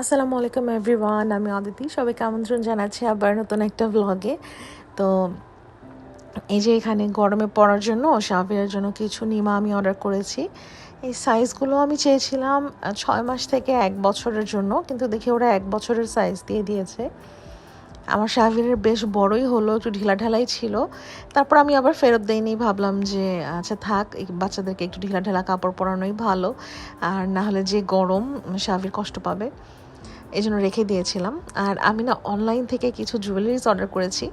আসসালামু আলাইকুম এভরিওয়ান, আমি অদিতি। সবাইকে আমন্ত্রণ জানাচ্ছি আবার নতুন একটা ব্লগে। তো এই যে এখানে গরমে পড়ার জন্য শাওয়ারের জন্য কিছু নিমা আমি অর্ডার করেছি। এই সাইজগুলো আমি চেয়েছিলাম 6 মাস থেকে 1 বছরের জন্য, কিন্তু দেখি ওরা 1 বছরের সাইজ দিয়ে দিয়েছে। আমার শাওয়ারের বেশ বড়ই হলো, একটু ঢিলাঢালাই ছিল। তারপর আমি আবার ফেরত দেইনি, ভাবলাম যে আচ্ছা থাক, এই বাচ্চাদেরকে একটু ঢিলাঢালা কাপড় পরানোই ভালো, আর না হলে যে গরম শাওয়ার কষ্ট পাবে, এই জন্য রেখে দিয়েছিলাম। আর আমি না অনলাইন থেকে কিছু জুয়েলারিজ অর্ডার করেছি,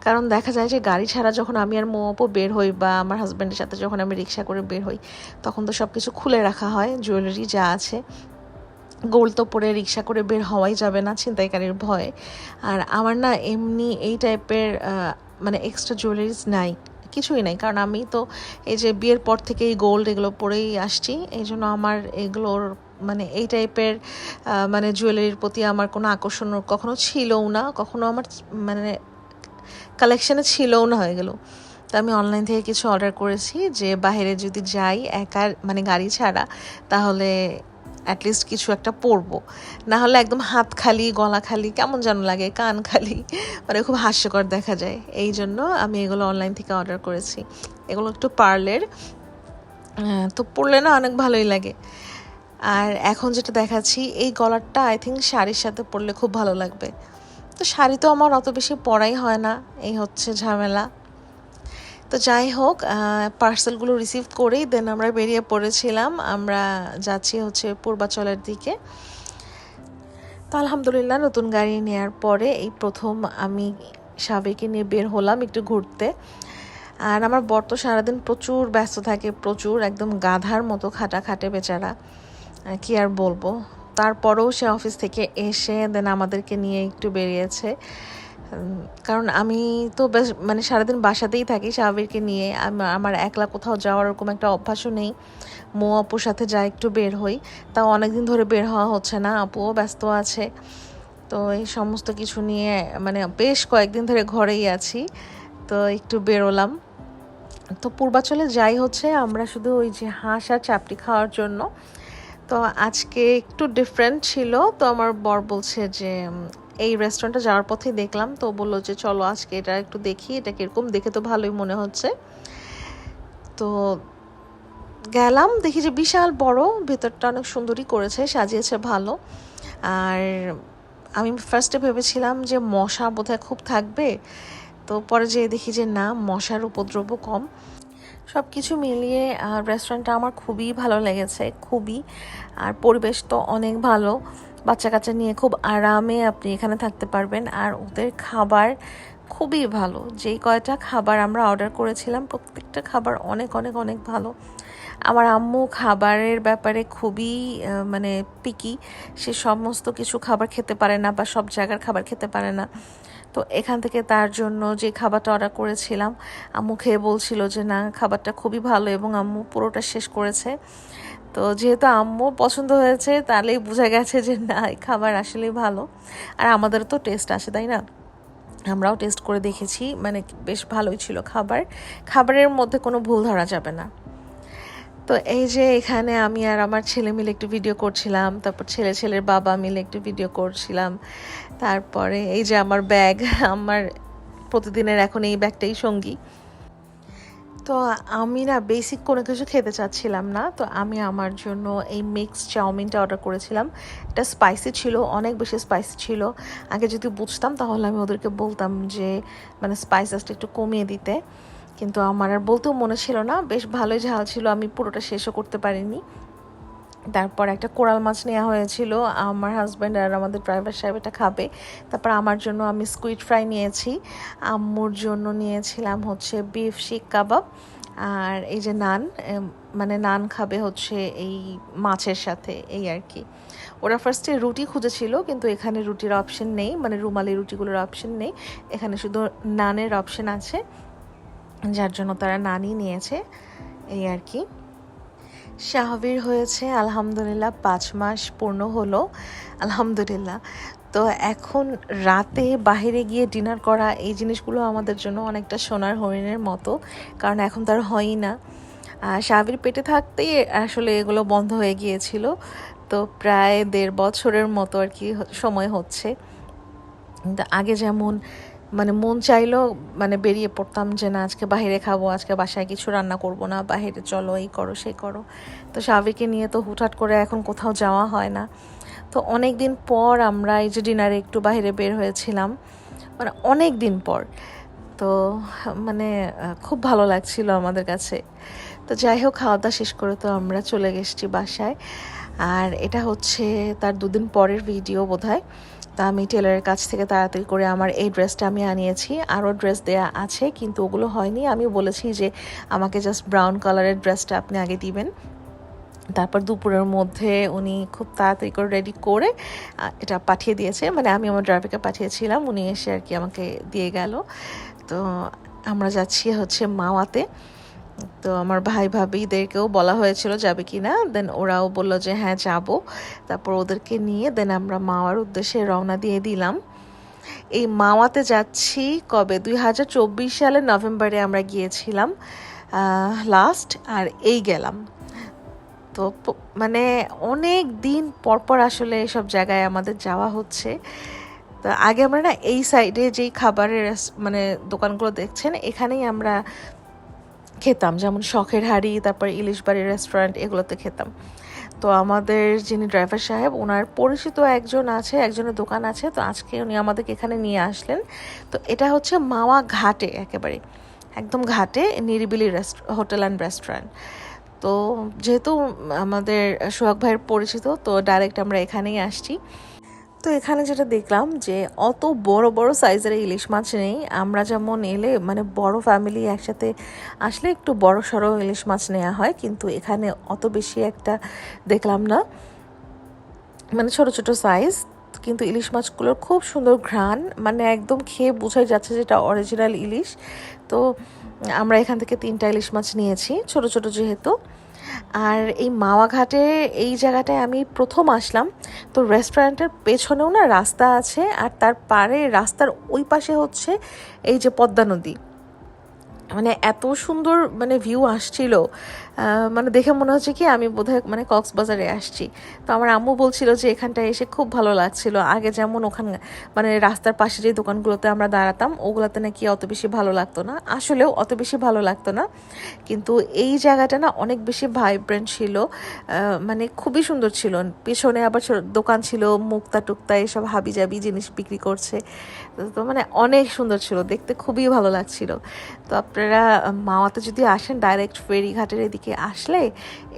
কারণ দেখা যায় যে গাড়ি ছাড়া যখন আমি আর মোপো বের হই, বা আমার হাজব্যান্ডের সাথে যখন আমি রিক্সা করে বের হই, তখন তো সব কিছু খুলে রাখা হয়, জুয়েলারি যা আছে। গোল্ড তো পরে রিক্সা করে বের হওয়াই যাবে না ছিনতাইকারীর ভয়ে। আর আমার না এমনি এই টাইপের মানে এক্সট্রা জুয়েলারিজ নাই, কিছুই নাই, কারণ আমি তো এই যে বিয়ের পর থেকে এই গোল্ড এগুলো পরেই আসছি। এই জন্য আমার এগুলোর মানে এই টাইপের মানে জুয়েলারির প্রতি আমার কোনো আকর্ষণ কখনো ছিলও না, কখনো আমার মানে কালেকশানে ছিলও না, হয়ে গেল। তো আমি অনলাইন থেকে কিছু অর্ডার করেছি, যে বাইরে যদি যাই একা মানে গাড়ি ছাড়া, তাহলে অ্যাটলিস্ট কিছু একটা পরবো, না হলে একদম হাত খালি গলা খালি কেমন যেন লাগে, কান খালি, মানে খুব হাস্যকর দেখা যায়। এই জন্য আমি এগুলো অনলাইন থেকে অর্ডার করেছি। এগুলো একটু পার্লের, তো পরলে না অনেক ভালোই লাগে। আর এখন যেটা দেখাচ্ছি, এই গলারটা আই থিঙ্ক শাড়ির সাথে পরলে খুব ভালো লাগবে। তো শাড়ি তো আমার অত বেশি পরাই হয় না, এই হচ্ছে ঝামেলা। তো যাই হোক, পার্সেলগুলো রিসিভ করেই দেন আমরা বেরিয়ে পড়েছিলাম। আমরা যাচ্ছি হচ্ছে পূর্বাচলের দিকে। তো আলহামদুলিল্লাহ, নতুন গাড়ি নেওয়ার পরে এই প্রথম আমি সাবেকে নিয়ে বের হলাম একটু ঘুরতে। আর আমার বর তো সারাদিন প্রচুর ব্যস্ত থাকে, প্রচুর একদম গাধার মতো খাটে বেচারা, কি আর বলবো। তারপরেও সে অফিস থেকে এসে দেন আমাদেরকে নিয়ে একটু বেরিয়েছে। কারণ আমি তো বেশ মানে সারাদিন বাসাতেই থাকি শাওয়ারকে নিয়ে, আমার একলা কোথাও যাওয়ার ওরকম একটা অভ্যাসও নেই। মো আপুর সাথে যা একটু বের হই, তাও অনেকদিন ধরে বের হওয়া হচ্ছে না, আপুও ব্যস্ত আছে। তো এই সমস্ত কিছু নিয়ে মানে বেশ কয়েকদিন ধরে ঘরেই আছি, তো একটু বেরোলাম। তো পূর্বাচলে যাই হচ্ছে আমরা শুধু ওই যে হাঁস আর চাপটি খাওয়ার জন্য। তো আজকে একটু ডিফারেন্ট ছিল, তো আমার বর বলছে যে এই রেস্টুরেন্টে যাওয়ার পথেই দেখলাম, তো বললো যে চলো আজকে এটা একটু দেখি, এটা কীরকম, দেখে তো ভালোই মনে হচ্ছে। তো গেলাম, দেখি যে বিশাল বড়, ভেতরটা অনেক সুন্দরই করেছে, সাজিয়েছে ভালো। আর আমি ফার্স্টে ভেবেছিলাম যে মশা বোধহয় খুব থাকবে, তো পরে যেয়ে দেখি যে না, মশার উপদ্রবও কম। সব কিছু মিলিয়ে রেস্টুরেন্টটা আমার খুবই ভালো লেগেছে, খুবই। আর পরিবেশ তো অনেক ভালো, বাচ্চা কাচ্চা নিয়ে খুব আরামে আপনি এখানে থাকতে পারবেন। আর ওদের খাবার খুবই ভালো, যেই কয়টা খাবার আমরা অর্ডার করেছিলাম প্রত্যেকটা খাবার অনেক অনেক অনেক ভালো। আমার আম্মু খাবারের ব্যাপারে খুবই মানে পিকি, সে সমস্ত কিছু খাবার খেতে পারে না, বা সব জায়গার খাবার খেতে পারে না। তো এখান থেকে তার জন্য যে খাবারটা অর্ডার করেছিলাম, আম্মু খেয়ে বলছিল যে না, খাবারটা খুবই ভালো, এবং আম্মু পুরোটা শেষ করেছে। তো যেহেতু আম্মু পছন্দ হয়েছে, তাহলেই বোঝা গেছে যে না, এই খাবার আসলেই ভালো। আর আমাদেরও তো টেস্ট আসে, তাই না? আমরাও টেস্ট করে দেখেছি, মানে বেশ ভালোই ছিল খাবার, খাবারের মধ্যে কোনো ভুল ধরা যাবে না। তো এই যে এখানে আমি আর আমার ছেলে মিলে একটু ভিডিও করছিলাম, তারপর ছেলের বাবা মিলে একটু ভিডিও করছিলাম। তারপরে এই যে আমার ব্যাগ, আমার প্রতিদিনের এখন এই ব্যাগটাই সঙ্গী। তো আমি না বেসিক কোনো কিছু খেতে চাচ্ছিলাম না, তো আমি আমার জন্য এই মিক্সড চাউমিনটা অর্ডার করেছিলাম। এটা স্পাইসি ছিল, অনেক বেশি স্পাইসি ছিল। আগে যদি বুঝতাম তাহলে আমি ওদেরকে বলতাম যে মানে স্পাইসেসটা একটু কমিয়ে দিতে, কিন্তু আমার আর বলতেও মনে ছিল না, বেশ ভালোই ঝাল ছিল, আমি পুরোটা শেষও করতে পারিনি। তারপর একটা কোরাল মাছ নেওয়া হয়েছিল, আমার হাজব্যান্ড আর আমাদের ড্রাইভার সাহেব এটা খাবে। তারপর আমার জন্য আমি স্কুইড ফ্রাই নিয়েছি, আম্মুর জন্য নিয়েছিলাম হচ্ছে বিফ শিক কাবাব, আর এই যে নান, মানে নান খাবে হচ্ছে এই মাছের সাথে, এই আর কি। ওরা ফার্স্টে রুটি খুঁজেছিল, কিন্তু এখানে রুটির অপশন নেই, মানে রুমালি রুটিগুলোর অপশন নেই, এখানে শুধু নানের অপশন আছে, যার জন্য তারা নানই নিয়েছে, এই আর কি। শাহবীর হয়েছে আলহামদুলিল্লাহ 5 মাস পূর্ণ হলো, আলহামদুলিল্লাহ। তো এখন রাতে বাইরে গিয়ে ডিনার করা, এই জিনিসগুলো আমাদের জন্য অনেকটা সোনার হরিণের মতো, কারণ এখন তার হয়ই না। শাহবীর পেটে থাকতেই আসলে এগুলো বন্ধ হয়ে গিয়েছিল। তো প্রায় 1.5 বছরের মতো আর কি সময় হচ্ছে। কিন্তু আগে যেমন মানে মন চাইলো মানে বেরিয়ে পড়তাম যে না আজকে বাইরে খাবো, আজকে বাসায় কিছু রান্না করব না, বাইরে চলো, এই করো সেই করো। তো সাবিকে নিয়ে তো হুটহাট করে এখন কোথাও যাওয়া হয় না। তো অনেক দিন পর আমরা এই যে ডিনারে একটু বাইরে বের হয়েছিলাম, মানে অনেক দিন পর। তো মানে খুব ভালো লাগছিল আমাদের কাছে। তো যাই হোক, খাওয়া দাওয়া শেষ করে তো আমরা চলে গেছি বাসায়। আর এটা হচ্ছে তার 2 দিন পরের ভিডিও বোধহয়। তা আমি টেলারের কাছ থেকে তাড়াতাড়ি করে আমার এই ড্রেসটা আমি আনিয়েছি। আরও ড্রেস দেয়া আছে কিন্তু ওগুলো হয়নি। আমি বলেছি যে আমাকে জাস্ট ব্রাউন কালারের ড্রেসটা আপনি আগে দিবেন। তারপর দুপুরের মধ্যে উনি খুব তাড়াতাড়ি করে রেডি করে এটা পাঠিয়ে দিয়েছে, মানে আমি আমার ড্রাইভারকে পাঠিয়েছিলাম, উনি এসে আর কি আমাকে দিয়ে গেল। তো আমরা যাচ্ছি হচ্ছে মাওয়াতে। তো আমার ভাই ভাবিদেরকেও বলা হয়েছিল যাবে কি না, দেন ওরাও বললো যে হ্যাঁ যাব। তারপর ওদেরকে নিয়ে দেন আমরা মাওয়ার উদ্দেশ্যে রওনা দিয়ে দিলাম। এই মাওয়াতে যাচ্ছি কবে, 2024 সালের নভেম্বরে আমরা গিয়েছিলাম লাস্ট, আর এই গেলাম। তো মানে অনেক দিন পর পর আসলে এসব জায়গায় আমাদের যাওয়া হচ্ছে। তো আগে আমরা না এই সাইডে যেই খাবারের মানে দোকানগুলো দেখছেন এখানেই আমরা খেতাম, যেমন শখের হাড়ি, তারপর ইলিশ বাড়ির রেস্টুরেন্ট, এগুলোতে খেতাম। তো আমাদের যিনি ড্রাইভার সাহেব, ওনার পরিচিত একজনের দোকান আছে, তো আজকে উনি আমাদেরকে এখানে নিয়ে আসলেন। তো এটা হচ্ছে মাওয়া ঘাটে, একেবারে একদম ঘাটে নিরিবিলি হোটেল অ্যান্ড রেস্টুরেন্ট। তো যেহেতু আমাদের সোহাগ ভাইয়ের পরিচিত, তো ডাইরেক্ট আমরা এখানেই আসছি। তো এখানে যেটা দেখলাম যে অত বড় বড় সাইজের ইলিশ মাছ নেই। আমরা যেমন এলে মানে বড় ফ্যামিলি একসাথে আসলে একটু বড় সড়ো ইলিশ মাছ নেওয়া হয়, কিন্তু এখানে অত বেশি একটা দেখলাম না, মানে ছোট ছোট সাইজ। কিন্তু ইলিশ মাছগুলোর খুব সুন্দর ঘ্রাণ, মানে একদম খেয়ে বোঝাই যাচ্ছে যেটা অরিজিনাল ইলিশ। তো আমরা এখান থেকে 3টা ইলিশ মাছ নিয়েছি, ছোট ছোট যেহেতু। আর এই মাওয়া ঘাটে এই জায়গাটায় আমি প্রথম আসলাম। তো রেস্টুরেন্টের পেছনেও না রাস্তা আছে, আর তার পারে রাস্তার ওই পাশে হচ্ছে এই যে পদ্মা নদী। মানে এত সুন্দর মানে ভিউ আসছিল, মানে দেখে মনে হচ্ছে কি আমি বোধহয় মানে কক্সবাজারে আসছি। তো আমার আম্মু বলছিল যে এখানটায় এসে খুব ভালো লাগছিল। আগে যেমন ওখানে মানে রাস্তার পাশে যে দোকানগুলোতে আমরা দাঁড়াতাম ওগুলোতে নাকি অত বেশি ভালো লাগতো না, আসলেও অত বেশি ভালো লাগতো না। কিন্তু এই জায়গাটা না অনেক বেশি ভাইব্রেন্ট ছিল, মানে খুবই সুন্দর ছিল। পেছনে আবার দোকান ছিল, মুক্তা টুক্তা এসব হাবিজাবি জিনিস বিক্রি করছে। তো মানে অনেক সুন্দর ছিল, দেখতে খুবই ভালো লাগছিল। তো আপনারা মাওয়াতে যদি আসেন ডাইরেক্ট ফেরিঘাটের এদিকে আসলে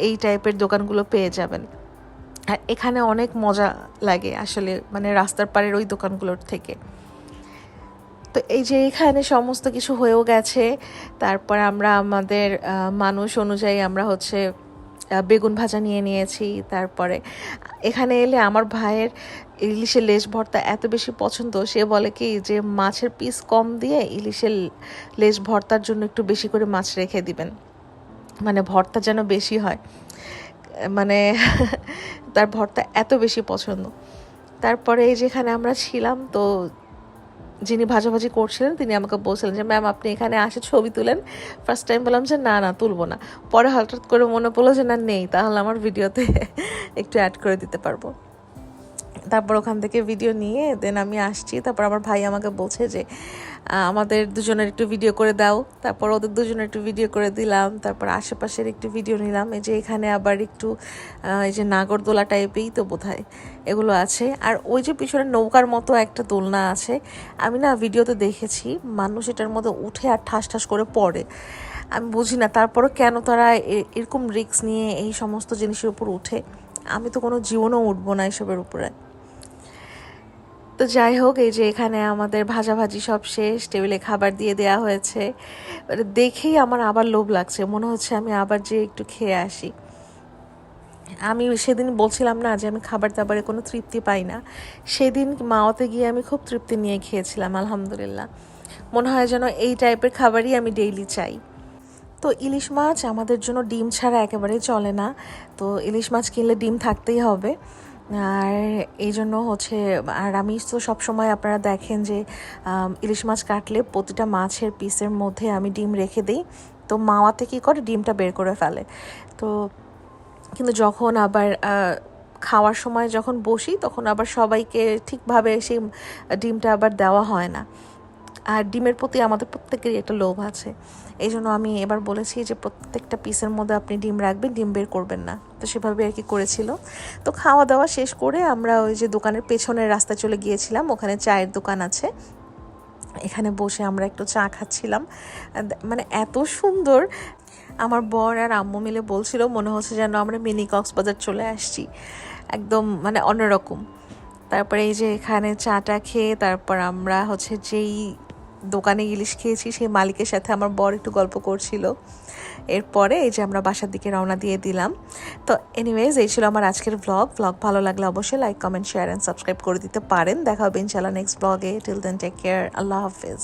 এই টাইপের দোকানগুলো পেয়ে যাবেন। আর এখানে অনেক মজা লাগে আসলে, মানে রাস্তার পাড়ের ওই দোকানগুলোর থেকে। তো এই যে এখানে সমস্ত কিছু হয়েও গেছে। তারপর আমরা আমাদের মানুষ অনুযায়ী আমরা হচ্ছে বেগুন ভাজা নিয়ে নিয়েছি। তারপরে এখানে এলে আমার ভাইয়ের ইলিশের লেজ ভর্তা এত বেশি পছন্দ, সে বলে কি যে মাছের পিস কম দিয়ে ইলিশের লেজ ভর্তার জন্য একটু বেশি করে মাছ রেখে দিবেন, মানে ভর্তা যেন বেশি হয়, মানে তার ভর্তা এত বেশি পছন্দ। তারপরে যেখানে আমরা ছিলাম, তো যিনি ভাজাভাজি করছিলেন তিনি আমাকে বলছিলেন যে ম্যাম আপনি এখানে আসে ছবি তুলেন। ফার্স্ট টাইম বললাম যে না না তুলবো না, পরে হঠাৎ করে মনে পড়লো যে না নেই, তাহলে আমার ভিডিওতে একটু অ্যাড করে দিতে পারবো। তারপর ওখান থেকে ভিডিও নিয়ে দেন আমি আসছি। তারপর আমার ভাই আমাকে বলছে যে আমাদের দুজনের একটু ভিডিও করে দাও। তারপর ওদের দুজনের একটু ভিডিও করে দিলাম। তারপর আশেপাশের একটু ভিডিও নিলাম। এই যে এখানে আবার একটু এই যে নাগরদোলা টাইপেই তো বোধহয় এগুলো আছে। আর ওই যে পিছনে নৌকার মতো একটা দোলনা আছে, আমি না ভিডিওতে দেখেছি মানুষ এটার মধ্যে উঠে আর ঠাস ঠাস করে পড়ে। আমি বুঝি না তারপরও কেন তারা এরকম রিস্ক নিয়ে এই সমস্ত জিনিসের উপর উঠে। আমি তো কোনো জীবনও উঠবো না এসবের উপরে। তো যাই হোক, এই যে এখানে আমাদের ভাজাভাজি সব শেষ, টেবিলে খাবার দিয়ে দেয়া হয়েছে। দেখেই আমার আবার লোভ লাগছে, মনে হচ্ছে আমি আবার যে একটু খেয়ে আসি। আমি সেদিন বলছিলাম না যে আমি খাবার দাবারে কোনো তৃপ্তি পাই না, সেদিন মাওয়াতে গিয়ে আমি খুব তৃপ্তি নিয়ে খেয়েছিলাম আলহামদুলিল্লাহ। মনে হয় যেন এই টাইপের খাবারই আমি ডেইলি চাই। তো ইলিশ মাছ আমাদের জন্য ডিম ছাড়া একেবারেই চলে না, তো ইলিশ মাছ কিনলে ডিম থাকতেই হবে। আর এই জন্য হচ্ছে, আর আমি তো সবসময় আপনারা দেখেন যে ইলিশ মাছ কাটলে প্রতিটা মাছের পিসের মধ্যে আমি ডিম রেখে দিই। তো মাওয়াতে কী করে ডিমটা বের করে ফেলে। তো কিন্তু যখন আবার খাওয়ার সময় যখন বসি তখন আবার সবাইকে ঠিকভাবে সেই ডিমটা আবার দেওয়া হয় না। আর ডিমের প্রতি আমাদের প্রত্যেকেরই একটা লোভ আছে, এই জন্য আমি এবার বলেছি যে প্রত্যেকটা পিসের মধ্যে আপনি ডিম রাখবেন, ডিম বের করবেন না। তো সেভাবে আর কি করেছিল। তো খাওয়া দাওয়া শেষ করে আমরা ওই যে দোকানের পেছনের রাস্তায় চলে গিয়েছিলাম, ওখানে চায়ের দোকান আছে, এখানে বসে আমরা একটু চা খাচ্ছিলাম। মানে এত সুন্দর, আমার বর আর আম্মু মিলে বলছিল মনে হচ্ছে যেন আমরা মিনি কক্সবাজার চলে আসছি, একদম মানে অন্যরকম। তারপরে এই যে এখানে চাটা খেয়ে তারপর আমরা হচ্ছে যেই দোকানে ইলিশ খেয়েছি সেই মালিকের সাথে আমার বর একটু গল্প করছিল। এরপরে এই যে আমরা বাসার দিকে রওনা দিয়ে দিলাম। তো এনিওয়েজ, এই ছিল আমার আজকের ব্লগ ভালো লাগলে অবশ্যই like, comment, share and subscribe করে দিতে পারেন। দেখা হবে ইনশাআল্লাহ নেক্সট ব্লগে। টিল দেন টেক কেয়ার, আল্লাহ হাফেজ।